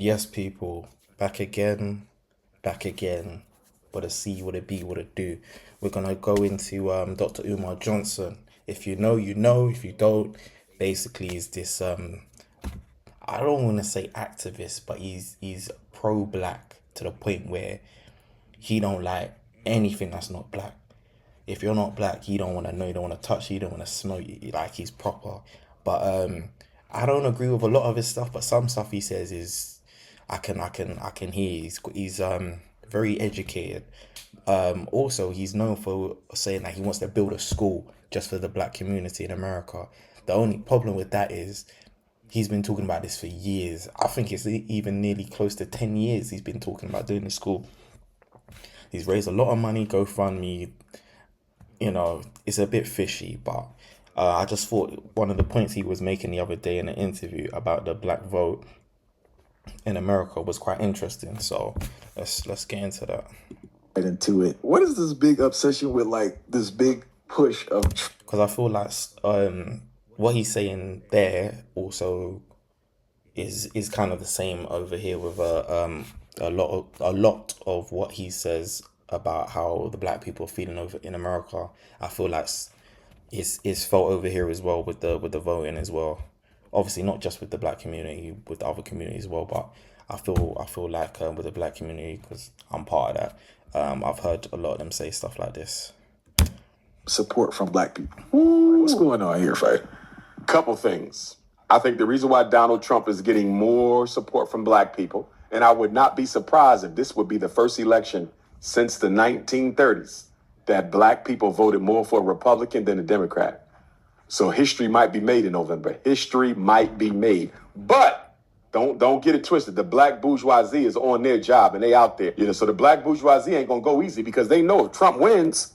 Yes, people, back again, back again. What a C, what a B, what a do. We're gonna go into Dr. Umar Johnson. If you know, you know. If you don't, basically is this I don't want to say activist, but he's pro-black to the point where he don't like anything that's not black. If you're not black, he don't want to know, you don't want to touch you, you don't want to smell you. Like he's proper. But I don't agree with a lot of his stuff. But some stuff he says is, I can hear. He's very educated. Also, he's known for saying that he wants to build a school just for the black community in America. The only problem with that is he's been talking about this for years. I think it's even nearly close to 10 years he's been talking about doing the school. He's raised a lot of money, GoFundMe, it's a bit fishy, but I just thought one of the points he was making the other day in an interview about the black vote in America was quite interesting. So let's get into that. Right into it. What is this big obsession with like this big push of Because I feel like what he's saying there also is kind of the same over here with a lot of what he says about how the black people are feeling over in America. I feel like is felt over here as well with the voting as well. Obviously, not just with the black community, with the other communities as well. But I feel like with the black community, because I'm part of that. I've heard a lot of them say stuff like this. support from black people? What's going on here, Fred? Couple things. I think the reason why Donald Trump is getting more support from black people, and I would not be surprised if this would be the first election since the 1930s that black people voted more for a Republican than a Democrat. So history might be made in November. History might be made. But don't get it twisted. The black bourgeoisie is on their job and they out there. So the black bourgeoisie ain't gonna go easy because they know if Trump wins,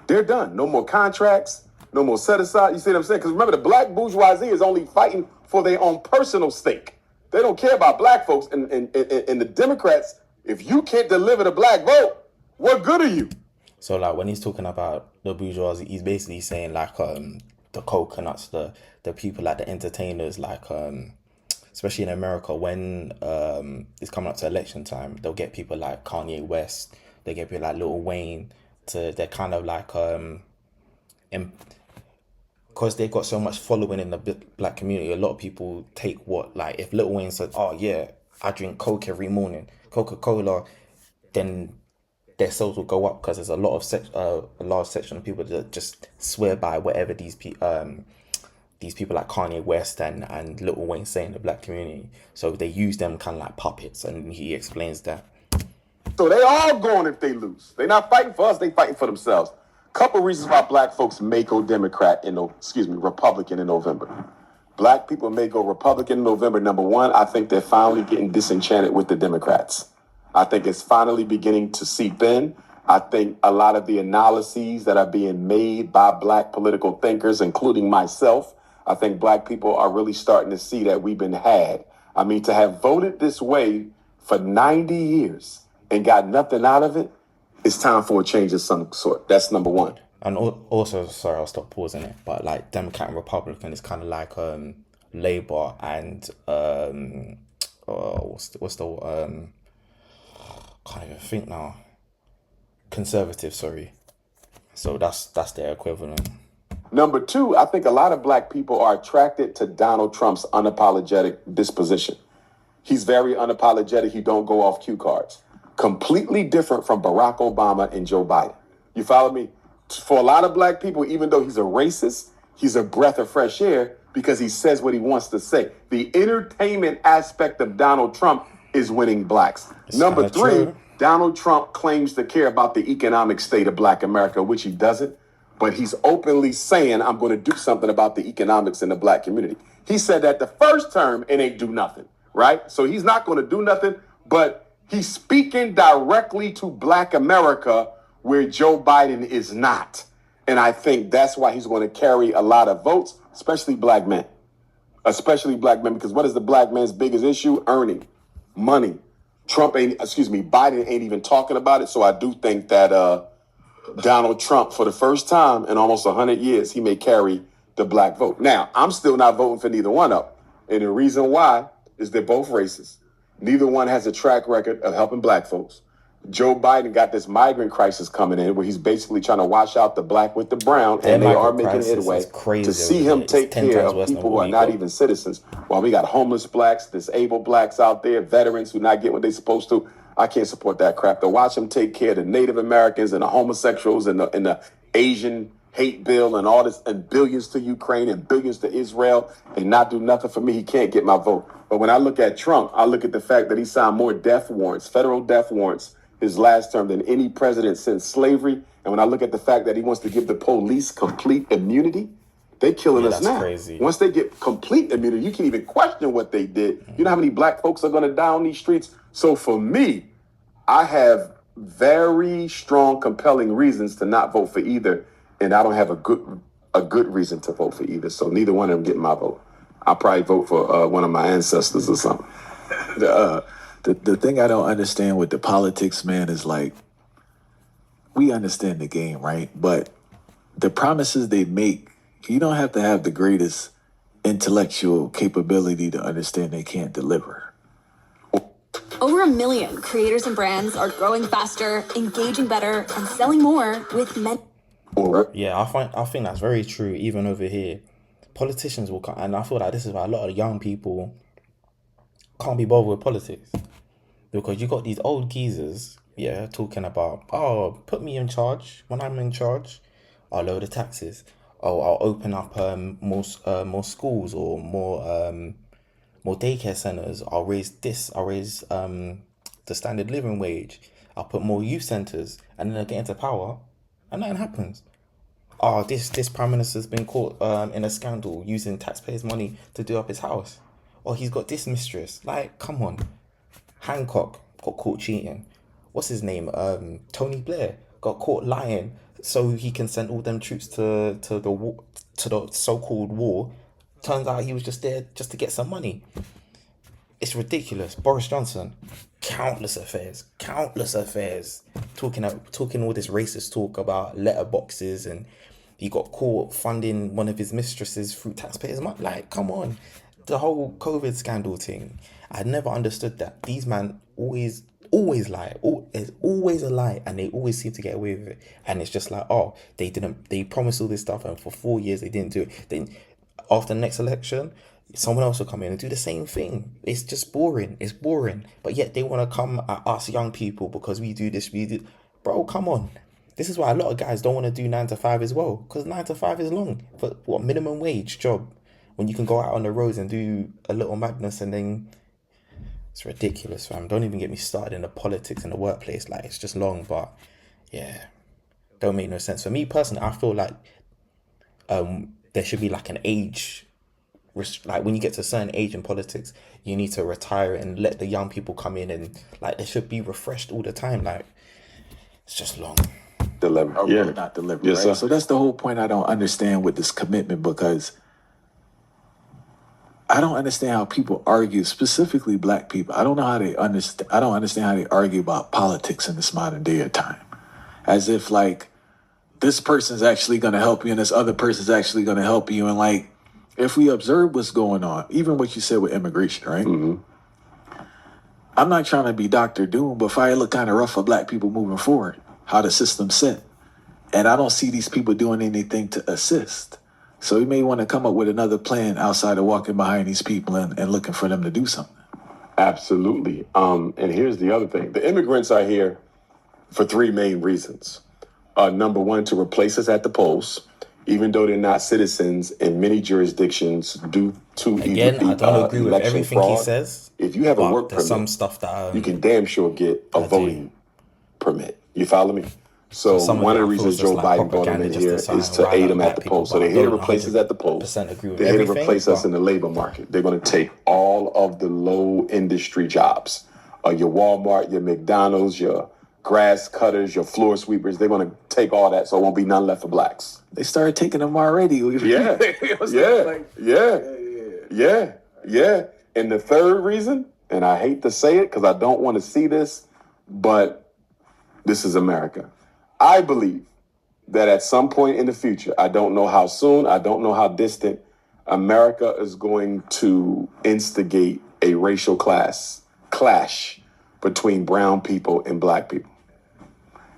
they're done. No more contracts, no more set aside. You see what I'm saying? Because remember, the black bourgeoisie is only fighting for their own personal stake. They don't care about black folks. And the Democrats, if you can't deliver the black vote, what good are you? So like when he's talking about the bourgeoisie, he's basically saying like the coconuts, the people like the entertainers, like especially in America when it's coming up to election time, they'll get people like Kanye West, they get people like Lil Wayne they're kind of like because they got so much following in the black community, a lot of people take what, like if Lil Wayne said, oh yeah, I drink Coke every morning, Coca-Cola, then their sales will go up because there's a large section of people that just swear by whatever these people like Kanye West and Lil Wayne say in the black community. So they use them kind of like puppets, and he explains that. So they all going if they lose. They're not fighting for us, they fighting for themselves. Couple reasons why black folks may go Republican in November. Black people may go Republican in November. Number one, I think they're finally getting disenchanted with the Democrats. I think it's finally beginning to seep in. I think a lot of the analyses that are being made by black political thinkers, including myself, I think black people are really starting to see that we've been had. I mean, to have voted this way for 90 years and got nothing out of it, it's time for a change of some sort. That's number one. And also, sorry, I'll stop pausing it, but like Democrat and Republican is kind of like Labour and what's the can't even think now. Conservative, sorry. So that's their equivalent. Number two, I think a lot of black people are attracted to Donald Trump's unapologetic disposition. He's very unapologetic. He don't go off cue cards. Completely different from Barack Obama and Joe Biden. You follow me? For a lot of black people, even though he's a racist, he's a breath of fresh air because he says what he wants to say. The entertainment aspect of Donald Trump is winning blacks. Number three, true. Donald Trump claims to care about the economic state of black America, which he doesn't. But he's openly saying, I'm going to do something about the economics in the black community. He said that the first term and ain't do nothing, right? So he's not going to do nothing, but he's speaking directly to black America where Joe Biden is not. And I think that's why he's going to carry a lot of votes, especially black men. Especially black men, because what is the black man's biggest issue? Earning money. Biden ain't even talking about it. So I do think that Donald Trump, for the first time in almost 100 years, he may carry the black vote. Now, I'm still not voting for neither one of them. And the reason why is they're both racist. Neither one has a track record of helping black folks. Joe Biden got this migrant crisis coming in where he's basically trying to wash out the black with the brown, Their and they are migrant making crisis headway. is crazy To see over him there. It's take 10 care times of worse than people what who are we not got. even citizens, while we got homeless blacks, disabled blacks out there, veterans who not get what they're supposed to. I can't support that crap. To watch him take care of the Native Americans and the homosexuals and the Asian hate bill and all this, and billions to Ukraine and billions to Israel, and not do nothing for me, he can't get my vote. But when I look at Trump, I look at the fact that he signed more death warrants, federal death warrants, his last term than any president since slavery. And when I look at the fact that he wants to give the police complete immunity, they're killing Yeah, us that's now. crazy. Once they get complete immunity, you can't even question what they did. You know how many black folks are going to die on these streets? So for me, I have very strong, compelling reasons to not vote for either, and I don't have a good reason to vote for either. So neither one of them get my vote. I'll probably vote for one of my ancestors or something. The thing I don't understand with the politics, man, is like, we understand the game, right? But the promises they make, you don't have to have the greatest intellectual capability to understand they can't deliver. Over 1 million creators and brands are growing faster, engaging better, and selling more with Yeah, I think that's very true. Even over here, politicians will come, and I feel like this is why a lot of young people can't be bothered with politics, because you got these old geezers, yeah, talking about, oh, put me in charge. When I'm in charge, I'll lower the taxes. Oh, I'll open up more schools or more daycare centers. I'll raise this. I'll raise the standard living wage. I'll put more youth centers, and then they get into power, and nothing happens. Oh, this prime minister's been caught in a scandal using taxpayers' money to do up his house. Or he's got this mistress. Like, come on. Hancock got caught cheating. What's his name? Tony Blair got caught lying so he can send all them troops to the war, to the so-called war. Turns out he was just there just to get some money. It's ridiculous. Boris Johnson, countless affairs, talking all this racist talk about letterboxes, and he got caught funding one of his mistresses through taxpayers' money. Like, come on, the whole COVID scandal thing. I never understood that. These men always lie. It's always a lie, and they always seem to get away with it. And it's just like, oh, they promised all this stuff, and for 4 years they didn't do it. Then after the next election, someone else will come in and do the same thing. It's just boring. It's boring. But yet they want to come at us young people because we do this, we do. Bro, come on. This is why a lot of guys don't want to do 9 to 5 as well, because 9 to 5 is long. For what, minimum wage job, when you can go out on the roads and do a little madness, and then it's ridiculous, fam. Don't even get me started in the politics in the workplace. Like, it's just long, but yeah, don't make no sense. For me personally, I feel like there should be like an age, like when you get to a certain age in politics, you need to retire and let the young people come in, and like they should be refreshed all the time. Like, it's just long. Deliver. Or really not deliver, Yes, right? sir. So that's the whole point I don't understand with this commitment, because I don't understand how people argue, specifically black people. I don't know how they understand. I don't understand how they argue about politics in this modern day of time, as if like this person's actually going to help you and this other person's actually going to help you. And like, if we observe what's going on, even what you said with immigration, right? Mm-hmm. I'm not trying to be Dr. Doom, but fire look kind of rough for black people moving forward, how the system's set. And I don't see these people doing anything to assist. So we may want to come up with another plan outside of walking behind these people and looking for them to do something. Absolutely. And here's the other thing. The immigrants are here for 3 main reasons. Number one, to replace us at the polls, even though they're not citizens in many jurisdictions due to Again, I don't agree with election everything fraud. he says. If you have a but work there's permit, some stuff that you can damn sure get a voting permit. You follow me? So some of one it of the I feel reasons is just Joe like Biden brought him propaganda in just to here try is and to rile aid up them at black the people, polls. So but they're I here to don't replace us at the polls. 100% agree with They're here to everything, replace us but- in the labor market. They're going to take all of the low industry jobs. Your Walmart, your McDonald's, your grass cutters, your floor sweepers. They're going to take all that, so it won't be none left for blacks. They started taking them already. Yeah, yeah. And the third reason, and I hate to say it because I don't want to see this, but this is America. I believe that at some point in the future, I don't know how soon, I don't know how distant, America is going to instigate a racial class clash between brown people and black people.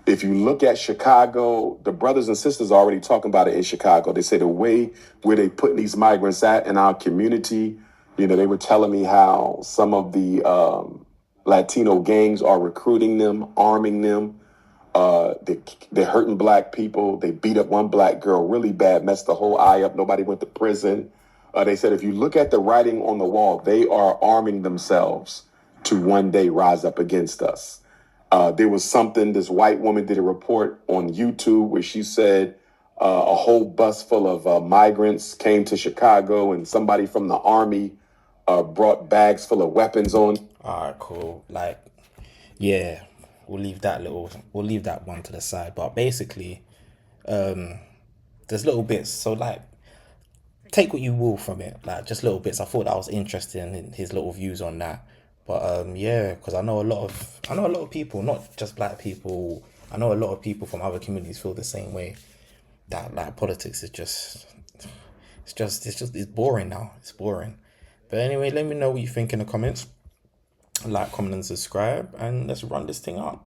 If you look at Chicago, the brothers and sisters are already talking about it in Chicago. They say the way where they put these migrants at in our community, you know, they were telling me how some of the Latino gangs are recruiting them, arming them. They're hurting black people. They beat up one black girl really bad, messed the whole eye up. Nobody went to prison. They said if you look at the writing on the wall, they are arming themselves to one day rise up against us. There was something, this white woman did a report on YouTube where she said a whole bus full of migrants came to Chicago and somebody from the army brought bags full of weapons on. All right, cool. Like, yeah, we'll leave that one to the side. But basically, there's little bits. So like, take what you will from it. Like, just little bits. I thought that was interesting in his little views on that. But yeah, because I know a lot of people, not just black people. I know a lot of people from other communities feel the same way. That like politics is it's boring now. It's boring. But anyway, let me know what you think in the comments. Like, comment, and subscribe, and let's run this thing up.